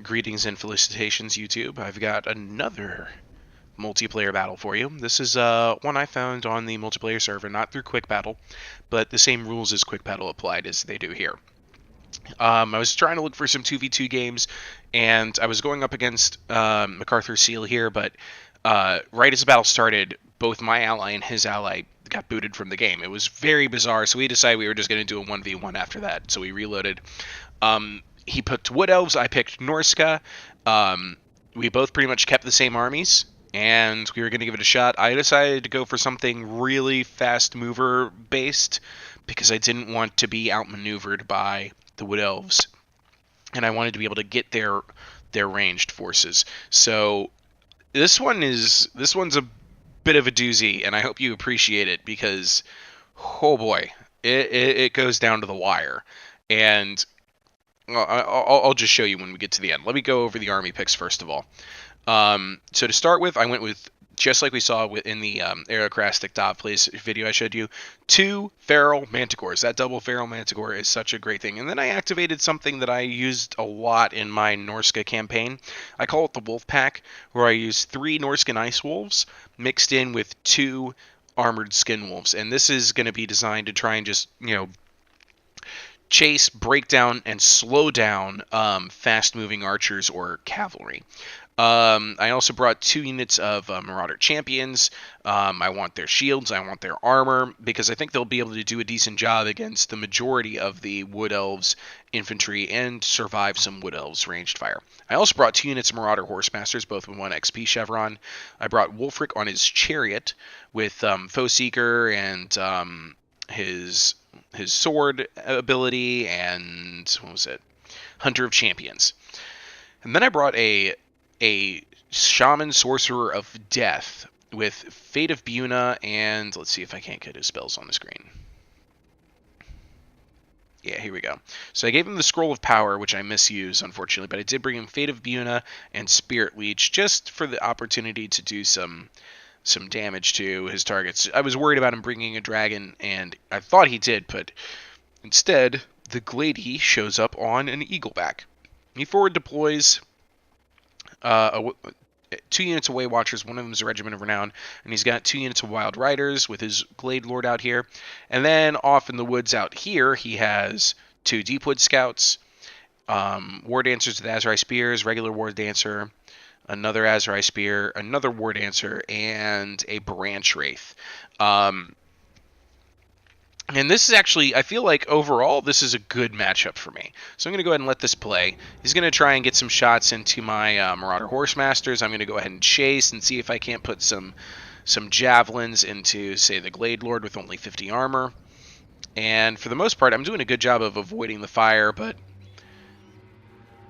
Greetings and felicitations, YouTube. I've got another multiplayer battle for you. This is one I found on the multiplayer server, not through Quick Battle, but the same rules as Quick Battle applied as they do here. I was trying to look for some 2v2 games, and I was going up against MacArthur Seal here, but right as the battle started, both my ally and his ally got booted from the game. It was very bizarre, so we decided we were just going to do a 1v1 after that, so we reloaded. He picked Wood Elves, I picked Norsca. We both pretty much kept the same armies, and we were going to give it a shot. I decided to go for something really fast mover based because I didn't want to be outmaneuvered by the Wood Elves, and I wanted to be able to get their ranged forces. So this one's a bit of a doozy, and I hope you appreciate it because, oh boy, it goes down to the wire. And I'll just show you when we get to the end. Let me go over the army picks first of all. So to start with, I went with, just like we saw in the Aerocrastic Dot Plays video I showed you, 2 Feral Manticores. That double Feral Manticore is such a great thing. And then I activated something that I used a lot in my Norsca campaign. I call it the Wolf Pack, where I use 3 Norscan Ice Wolves mixed in with 2 Armored Skin Wolves. And this is going to be designed to try and just, chase, break down, and slow down fast-moving archers or cavalry. I also brought 2 units of Marauder Champions. I want their shields, I want their armor, because I think they'll be able to do a decent job against the majority of the Wood Elves infantry and survive some Wood Elves ranged fire. I also brought 2 units of Marauder Horsemasters, both with 1 XP chevron. I brought Wulfric on his chariot with Foe Seeker and his sword ability, and what was it? Hunter of Champions. And then I brought a Shaman Sorcerer of Death with Fate of Buna, and let's see if I can't get his spells on the screen. Yeah, here we go. So I gave him the Scroll of Power, which I misuse, unfortunately, but I did bring him Fate of Buna and Spirit Leech just for the opportunity to do some damage to his targets. I was worried about him bringing a dragon, and I thought he did, but instead, the Glady shows up on an Eagleback. He forward deploys 2 units of Way Watchers, one of them is a Regiment of Renown, and he's got 2 units of Wild Riders with his Glade Lord out here. And then off in the woods out here, he has 2 Deepwood Scouts, War Dancers with Azrai Spears, regular War Dancer, another Azrai Spear, another War Dancer, and a Branch Wraith. And this is actually, I feel like overall, this is a good matchup for me. So I'm going to go ahead and let this play. He's going to try and get some shots into my Marauder Horsemasters. I'm going to go ahead and chase and see if I can't put some javelins into, say, the Glade Lord with only 50 armor. And for the most part, I'm doing a good job of avoiding the fire, but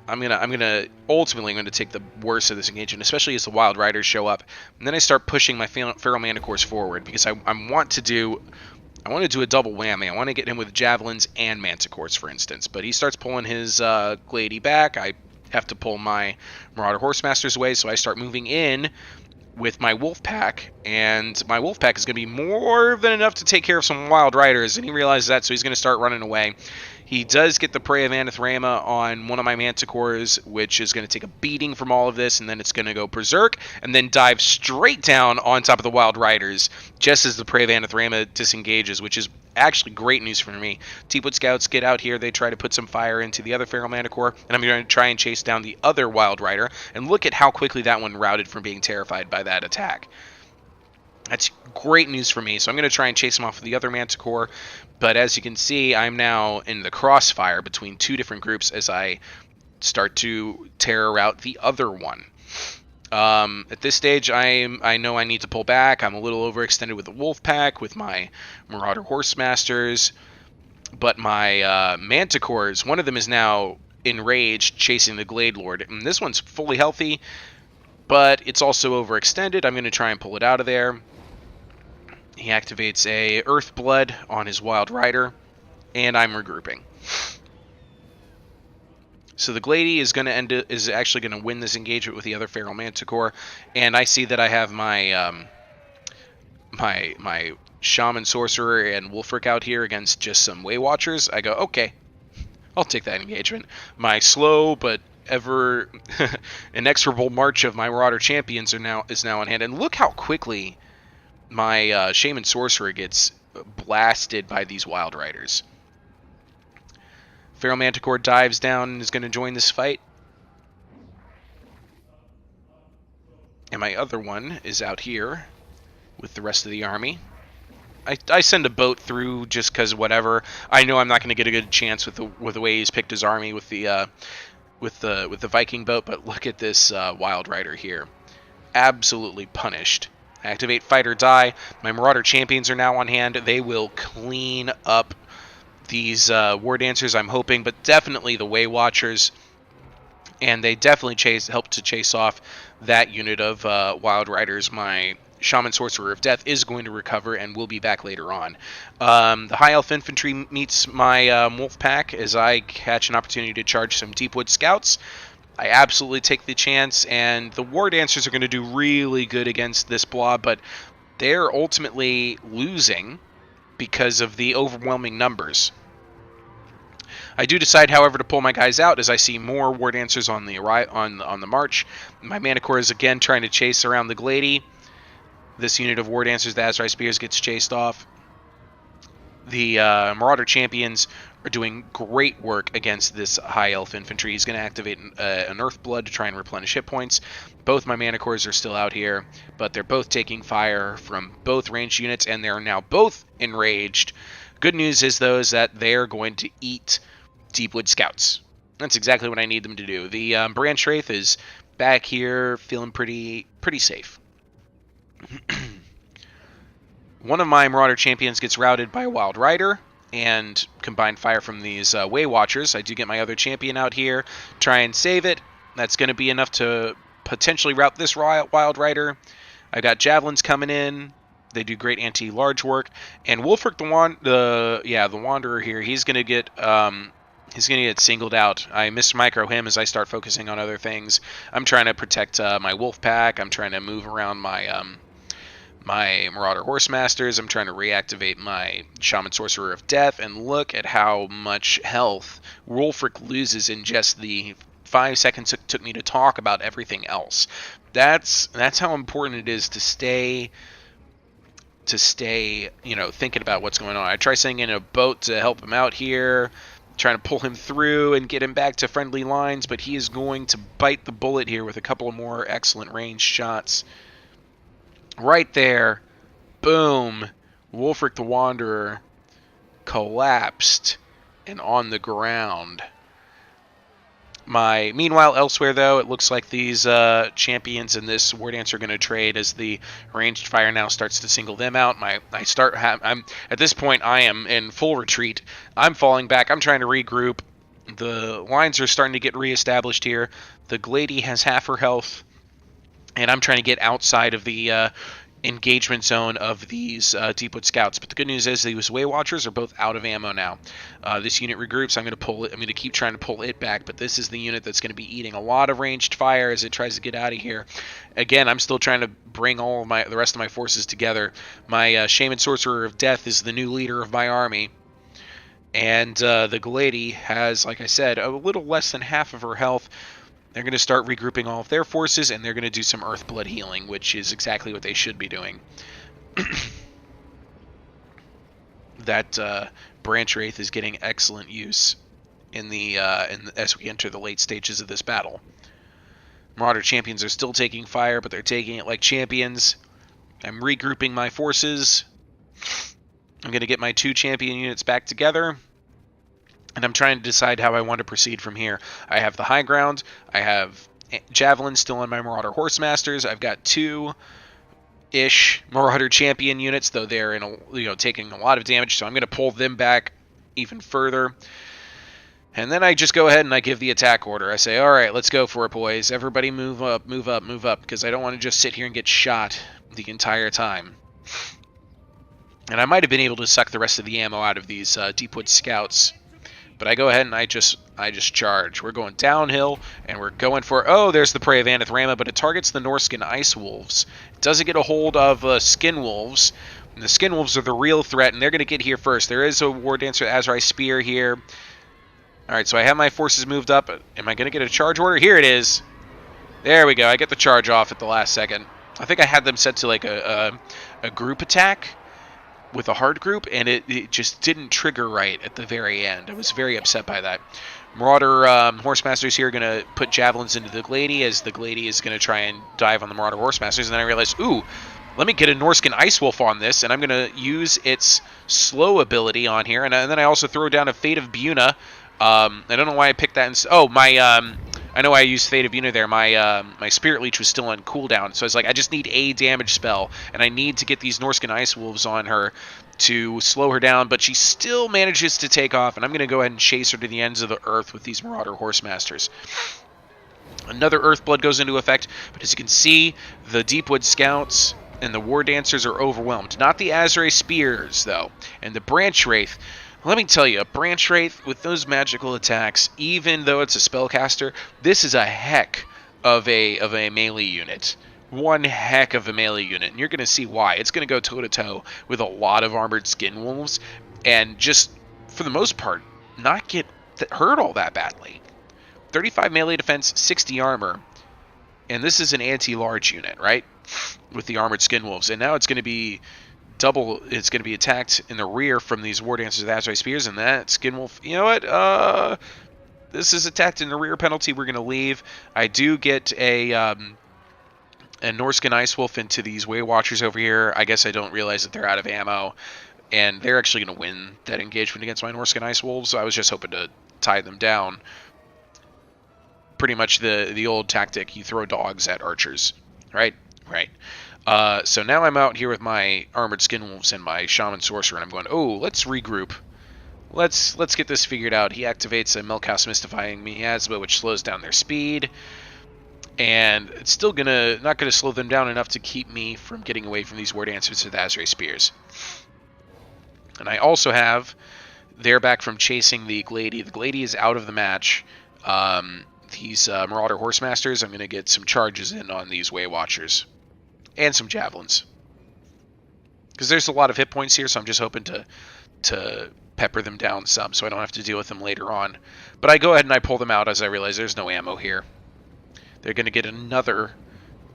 ultimately I'm gonna take the worst of this engagement, especially as the Wild Riders show up. And then I start pushing my Feral Manticores forward because I want to do a double whammy. I want to get him with javelins and manticores, for instance. But he starts pulling his Glady back. I have to pull my Marauder Horsemasters away, so I start moving in with my Wolf Pack, and my Wolf Pack is going to be more than enough to take care of some Wild Riders, and he realizes that, so he's going to start running away. He does get the Prey of Anathrama on one of my Manticores, which is going to take a beating from all of this, and then it's going to go berserk, and then dive straight down on top of the Wild Riders, just as the Prey of Anathrama disengages, which is actually great news for me. Deepwood Scouts get out here, they try to put some fire into the other Feral Manticore, and I'm going to try and chase down the other Wild Rider, and look at how quickly that one routed from being terrified by that attack. That's great news for me, so I'm going to try and chase him off with the other Manticore, but as you can see, I'm now in the crossfire between 2 different groups as I start to terror out the other one. At this stage, I know I need to pull back. I'm a little overextended with the Wolf Pack, with my Marauder Horsemasters, but my Manticores, one of them is now enraged, chasing the Glade Lord, and this one's fully healthy, but it's also overextended. I'm going to try and pull it out of there. He activates a Earthblood on his Wild Rider, and I'm regrouping. So the Glady is actually going to win this engagement with the other Feral Manticore, and I see that I have my my Shaman Sorcerer and Wulfric out here against just some Way Watchers. I go, okay, I'll take that engagement. My slow but ever inexorable march of my Marauder champions is now on hand. And look how quickly my Shaman Sorcerer gets blasted by these Wild Riders. Feral Manticore dives down and is going to join this fight. And my other one is out here with the rest of the army. I send a boat through just because whatever. I know I'm not going to get a good chance with the way he's picked his army with the Viking boat, but look at this Wild Rider here. Absolutely punished. Activate Fight or Die. My Marauder champions are now on hand. They will clean up these War Dancers, I'm hoping, but definitely the Way Watchers. And they definitely help to chase off that unit of Wild Riders. My Shaman Sorcerer of Death is going to recover and will be back later on. The High Elf Infantry meets my Wolf Pack as I catch an opportunity to charge some Deepwood Scouts. I absolutely take the chance, and the War Dancers are going to do really good against this blob, but they're ultimately losing because of the overwhelming numbers. I do decide, however, to pull my guys out as I see more War Dancers on the march. My Manticore is again trying to chase around the Glady. This unit of War Dancers, the Azrai Spears, gets chased off. The Marauder Champions are doing great work against this High Elf Infantry. He's going to activate an Earth Blood to try and replenish hit points. Both my Manticores are still out here, but they're both taking fire from both ranged units, and they're now both enraged. Good news is, though, is that they're going to eat Deepwood Scouts. That's exactly what I need them to do. The Branch Wraith is back here feeling pretty safe. One of my Marauder champions gets routed by a Wild Rider and combined fire from these Way Watchers. I do get my other champion out here, try and save it. That's going to be enough to potentially rout this Wild Rider. I got Javelins coming in. They do great anti-large work. And Wulfric the Wanderer here, he's going to get singled out. I mismicro him as I start focusing on other things. I'm trying to protect my Wolf Pack. I'm trying to move around my my Marauder Horsemasters. I'm trying to reactivate my Shaman Sorcerer of Death, and look at how much health Wulfric loses in just the 5 seconds it took me to talk about everything else. That's how important it is to stay thinking about what's going on. I try sending in a boat to help him out here, trying to pull him through and get him back to friendly lines, but he is going to bite the bullet here with a couple of more excellent ranged shots. Right there, boom, Wulfric the Wanderer collapsed and on the ground. Meanwhile, elsewhere though, it looks like these champions and this War Dancer are going to trade as the ranged fire now starts to single them out. I'm at this point I am in full retreat. I'm falling back. I'm trying to regroup. The lines are starting to get reestablished here. The Glady has half her health, and I'm trying to get outside of the engagement zone of these Deepwood Scouts. But the good news is these Way Watchers are both out of ammo now. This unit regroups. I'm going to keep trying to pull it back, but this is the unit that's going to be eating a lot of ranged fire as it tries to get out of here. Again, I'm still trying to bring all of the rest of my forces together. My Shaman Sorcerer of Death is the new leader of my army. And the Glady has, like I said, a little less than half of her health. They're going to start regrouping all of their forces, and they're going to do some Earth Blood healing, which is exactly what they should be doing. That Branch Wraith is getting excellent use as we enter the late stages of this battle. Marauder champions are still taking fire, but they're taking it like champions. I'm regrouping my forces. I'm going to get my 2 champion units back together. And I'm trying to decide how I want to proceed from here. I have the high ground. I have Javelins still on my Marauder Horsemasters. I've got 2-ish Marauder Champion units, though they're taking a lot of damage, so I'm going to pull them back even further. And then I just go ahead and I give the attack order. I say, all right, let's go for it, boys. Everybody move up, move up, move up, because I don't want to just sit here and get shot the entire time. And I might have been able to suck the rest of the ammo out of these Deepwood Scouts. But I go ahead and I just charge. We're going downhill, and we're going for... Oh, there's the Prey of Anathrama, but it targets the Norscan Ice Wolves. It doesn't get a hold of Skin Wolves. And the Skin Wolves are the real threat, and they're going to get here first. There is a War Dancer Azrai Spear here. Alright, so I have my forces moved up. Am I going to get a charge order? Here it is. There we go. I get the charge off at the last second. I think I had them set to like a group attack with a hard group, and it just didn't trigger right at the very end. I was very upset by that. Marauder Horsemasters here are going to put javelins into the Glady, as the Glady is going to try and dive on the Marauder Horsemasters, and then I realized, ooh, let me get a Norscan Ice Wolf on this, and I'm going to use its slow ability on here, and then I also throw down a Fate of Buna. I don't know why I picked that. Oh, I know I used Fate of Buna there. My Spirit Leech was still on cooldown, so I was like, I just need a damage spell, and I need to get these Norscan Ice Wolves on her to slow her down, but she still manages to take off, and I'm going to go ahead and chase her to the ends of the earth with these Marauder Horsemasters. Another Earthblood goes into effect, but as you can see, the Deepwood Scouts and the War Dancers are overwhelmed. Not the Azrae Spears, though, and the Branch Wraith. Let me tell you, a Branch Wraith with those magical attacks, even though it's a spellcaster, this is a heck of a melee unit. One heck of a melee unit, and you're going to see why. It's going to go toe-to-toe with a lot of armored skin wolves, and just, for the most part, not get hurt all that badly. 35 melee defense, 60 armor, and this is an anti-large unit, right? With the armored skin wolves, and now it's going to be double. It's going to be attacked in the rear from these War Dancers with Azrae Spears, and that skin wolf, you know what? This is attacked in the rear penalty. We're going to leave. I do get a Norscan Ice Wolf into these Way Watchers over here. I guess I don't realize that they're out of ammo, and they're actually going to win that engagement against my Norscan Ice Wolves, so I was just hoping to tie them down. Pretty much the old tactic, you throw dogs at archers, right? Right. So now I'm out here with my Armored Skin Wolves and my Shaman Sorcerer, and I'm going, oh, let's regroup. Let's get this figured out. He activates a Milkhouse Mystifying Miasma, which slows down their speed. And it's still not gonna slow them down enough to keep me from getting away from these War Dancers with Azrae Spears. And I also have, they're back from chasing the Glady. The Glady is out of the match. These Marauder Horsemasters, I'm gonna get some charges in on these Way Watchers. And some javelins. Because there's a lot of hit points here, so I'm just hoping to pepper them down some so I don't have to deal with them later on. But I go ahead and I pull them out as I realize there's no ammo here. They're going to get another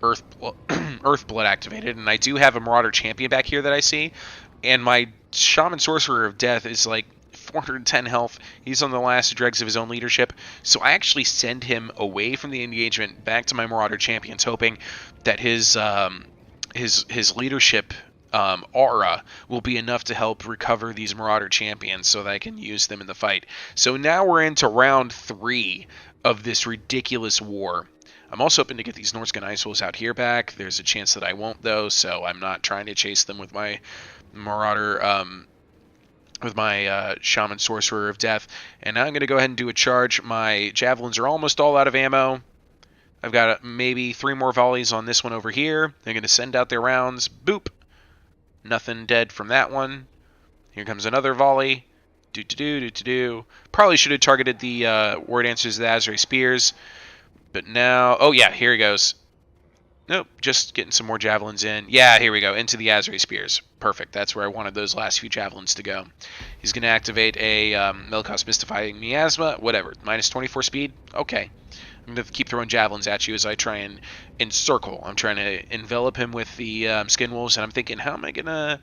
Earthblood activated, and I do have a Marauder Champion back here that I see, and my Shaman Sorcerer of Death is like 410 health. He's on the last dregs of his own leadership, so I actually send him away from the engagement back to my Marauder Champions, hoping that his leadership aura will be enough to help recover these Marauder Champions so that I can use them in the fight. So now we're into round 3 of this ridiculous war. I'm also hoping to get these Norscan Ice Wolves out here back. There's a chance that I won't, though, so I'm not trying to chase them with my Marauder, with my Shaman Sorcerer of Death. And now I'm going to go ahead and do a charge. My Javelins are almost all out of ammo. I've got maybe 3 more volleys on this one over here. They're going to send out their rounds. Boop. Nothing dead from that one. Here comes another volley. Do-do-do. Probably should have targeted the War Dancers with Azrae Spears. But now, oh yeah, here he goes. Nope, just getting some more javelins in. Yeah, here we go, into the Azrae Spears. Perfect, that's where I wanted those last few javelins to go. He's going to activate a Milkhouse Mystifying Miasma, whatever, minus 24 speed? Okay. I'm going to keep throwing javelins at you as I try and encircle. I'm trying to envelop him with the Skin Wolves, and I'm thinking, how am I going to...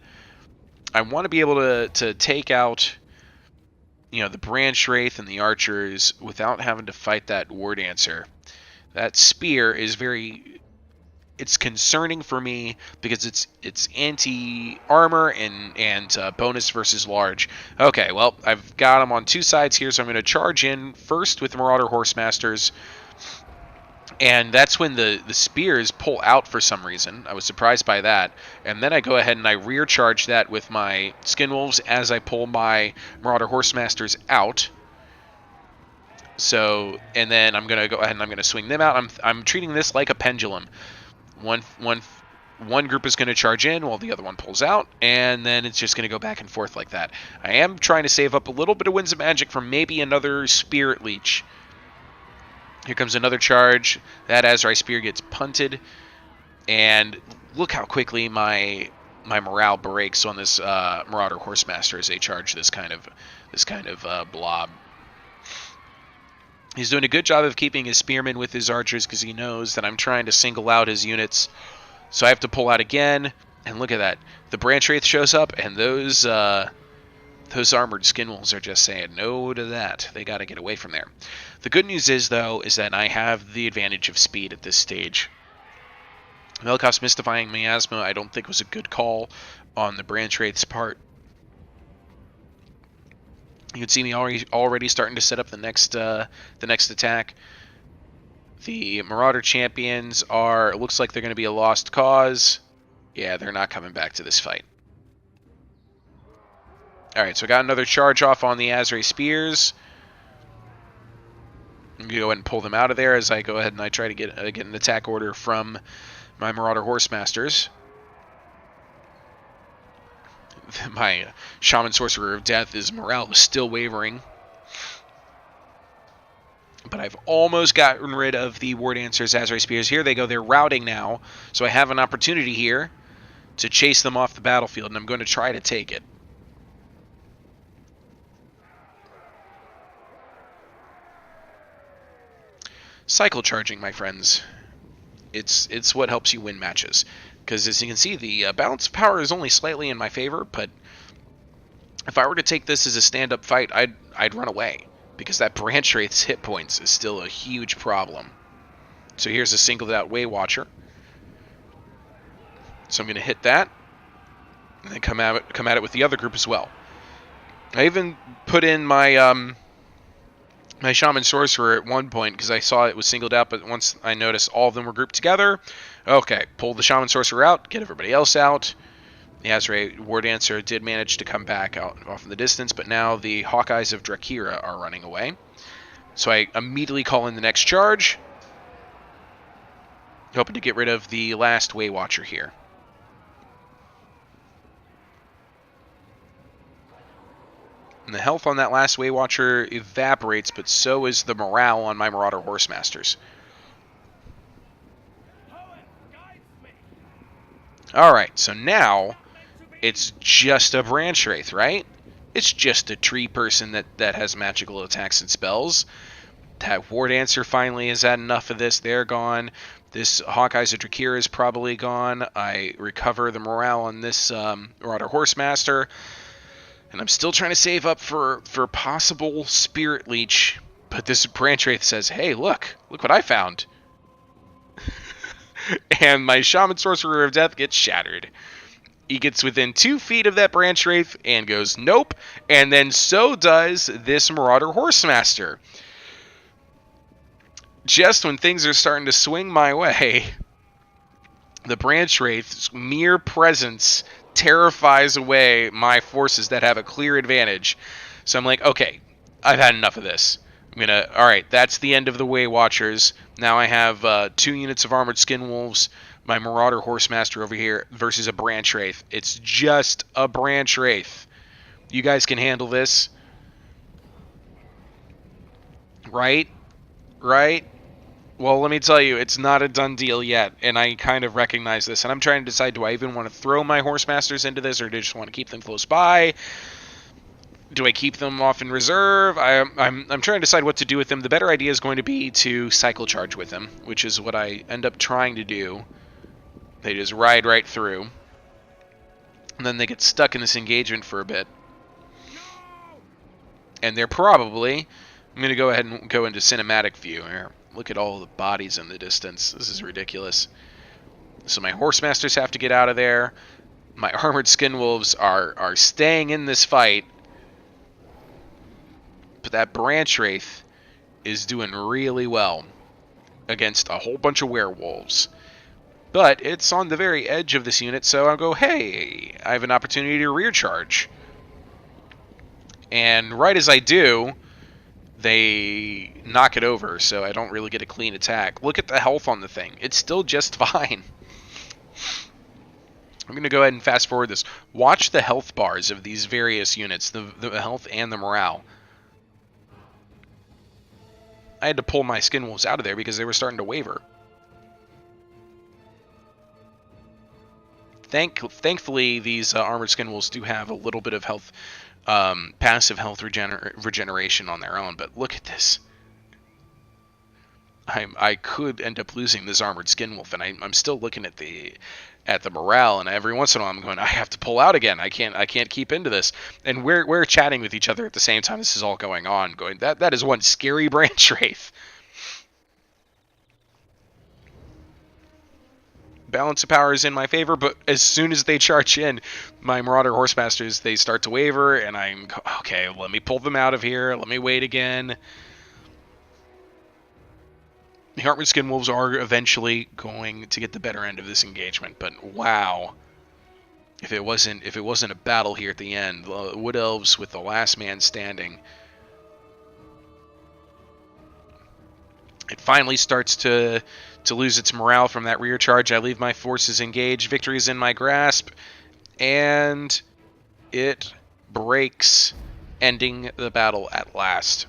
I want to be able to take out, you know, the Branch Wraith and the Archers without having to fight that War Dancer. That spear is very... It's concerning for me because it's anti-armor and bonus versus large. Okay, well, I've got them on 2 sides here, so I'm going to charge in first with the Marauder Horsemasters. And that's when the spears pull out for some reason. I was surprised by that. And then I go ahead and I rear charge that with my Skin Wolves as I pull my Marauder Horsemasters out. So, and then I'm going to go ahead and I'm going to swing them out. I'm treating this like a pendulum. One group is going to charge in while the other one pulls out, and then it's just going to go back and forth like that. I am trying to save up a little bit of Winds of Magic for maybe another Spirit Leech. Here comes another charge. That Azrae Spear gets punted, and look how quickly my morale breaks on this Marauder Horsemaster as they charge this kind of blob. He's doing a good job of keeping his spearmen with his archers because he knows that I'm trying to single out his units. So I have to pull out again. And look at that. The Branch Wraith shows up, and those armored skin wolves are just saying no to that. They got to get away from there. The good news is, though, is that I have the advantage of speed at this stage. Vel'Koth's Mystifying Miasma I don't think was a good call on the Branch Wraith's part. You can see me already starting to set up the next attack. The Marauder champions are, it looks like they're going to be a lost cause. Yeah, they're not coming back to this fight. Alright, so I got another charge off on the Azray Spears. I'm going to go ahead and pull them out of there as I go ahead and I try to get an attack order from my Marauder Horsemasters. My Shaman Sorcerer of Death's morale is still wavering. But I've almost gotten rid of the War Dancer's Azray Spears. Here they go. They're routing now. So I have an opportunity here to chase them off the battlefield, and I'm going to try to take it. Cycle charging, my friends. It's what helps you win matches. Because as you can see, the balance of power is only slightly in my favor, but if I were to take this as a stand-up fight, I'd run away. Because that Branch Wraith's hit points is still a huge problem. So here's a singled out Way Watcher. So I'm going to hit that, and then come at it with the other group as well. I even put in my my Shaman Sorcerer at one point because I saw it was singled out, but once I noticed all of them were grouped together, okay, pull the Shaman Sorcerer out, get everybody else out. The Azray War Dancer did manage to come back out off in the distance, but now the Hawkeyes of Drakira are running away. So I immediately call in the next charge, hoping to get rid of the last Way Watcher here. And the health on that last Way Watcher evaporates, but so is the morale on my Marauder Horsemasters. Alright, so now it's just a Branch Wraith, right? It's just a tree person that has magical attacks and spells. That War Dancer finally has had enough of this. They're gone. This Hawkeyes of Drakira is probably gone. I recover the morale on this Marauder Horsemaster. And I'm still trying to save up for possible Spirit Leech. But this Branch Wraith says, hey, look what I found. And my Shaman Sorcerer of Death gets shattered. He gets within 2 feet of that Branch Wraith and goes, nope. And then so does this Marauder Horsemaster. Just when things are starting to swing my way, the Branch Wraith's mere presence terrifies away my forces that have a clear advantage. So I'm like, okay, I've had enough of this. Alright, that's the end of the Way Watchers. Now I have 2 units of Armored Skin Wolves, my Marauder Horsemaster over here, versus a Branch Wraith. It's just a Branch Wraith. You guys can handle this. Right? Right? Well, let me tell you, it's not a done deal yet, and I kind of recognize this. And I'm trying to decide, do I even want to throw my Horsemasters into this, or do I just want to keep them close by? Do I keep them off in reserve? I'm trying to decide what to do with them. The better idea is going to be to cycle charge with them, which is what I end up trying to do. They just ride right through. And then they get stuck in this engagement for a bit. And they're probably... I'm going to go ahead and go into cinematic view here. Look at all the bodies in the distance. This is ridiculous. So my Horsemasters have to get out of there. My Armored Skin Wolves are staying in this fight. But that Branch Wraith is doing really well against a whole bunch of werewolves. But it's on the very edge of this unit, so I'll go, hey, I have an opportunity to rear charge. And right as I do, they knock it over, so I don't really get a clean attack. Look at the health on the thing. It's still just fine. I'm going to go ahead and fast forward this. Watch the health bars of these various units, the health and the morale. I had to pull my Skin Wolves out of there because they were starting to waver. Thankfully, these Armored Skin Wolves do have a little bit of health, passive health regeneration on their own, but look at this. I could end up losing this armored skin wolf, and I'm still looking at the morale, and every once in a while I'm going, I have to pull out again. I can't keep into this. And we're chatting with each other at the same time this is all going on, going, that is one scary branch wraith. Balance of power is in my favor, but as soon as they charge in, my Marauder Horsemasters, they start to waver, and I'm, okay, let me pull them out of here. Let me wait again. The Armored Skin Wolves are eventually going to get the better end of this engagement, but wow. If it wasn't a battle here at the end, the Wood Elves with the last man standing. It finally starts to lose its morale from that rear charge. I leave my forces engaged. Victory is in my grasp. And it breaks, ending the battle at last.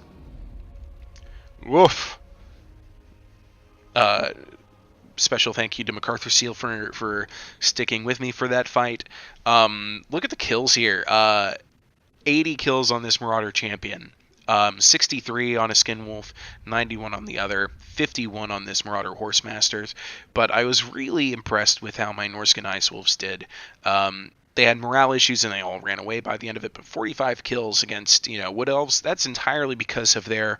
Woof. Special thank you to MacArthur Seal for sticking with me for that fight. Look at the kills here. 80 kills on this Marauder champion. 63 on a Skin Wolf, 91 on the other, 51 on this Marauder Horsemasters. But I was really impressed with how my Norsca Ice Wolves did. They had morale issues and they all ran away by the end of it. But 45 kills against Wood Elves, that's entirely because of their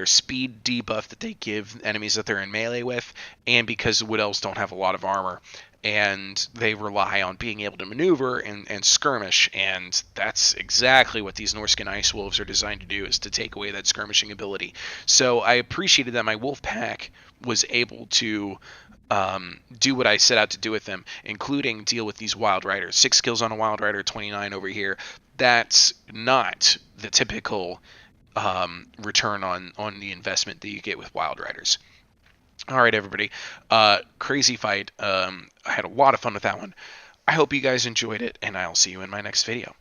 speed debuff that they give enemies that they're in melee with, and because Wood Elves don't have a lot of armor. And they rely on being able to maneuver and skirmish, and that's exactly what these Norscan Ice Wolves are designed to do, is to take away that skirmishing ability. So I appreciated that my Wolf Pack was able to do what I set out to do with them, including deal with these Wild Riders. 6 kills on a Wild Rider, 29 over here. That's not the typical return on the investment that you get with Wild Riders. All right, everybody. Crazy fight. I had a lot of fun with that one. I hope you guys enjoyed it, and I'll see you in my next video.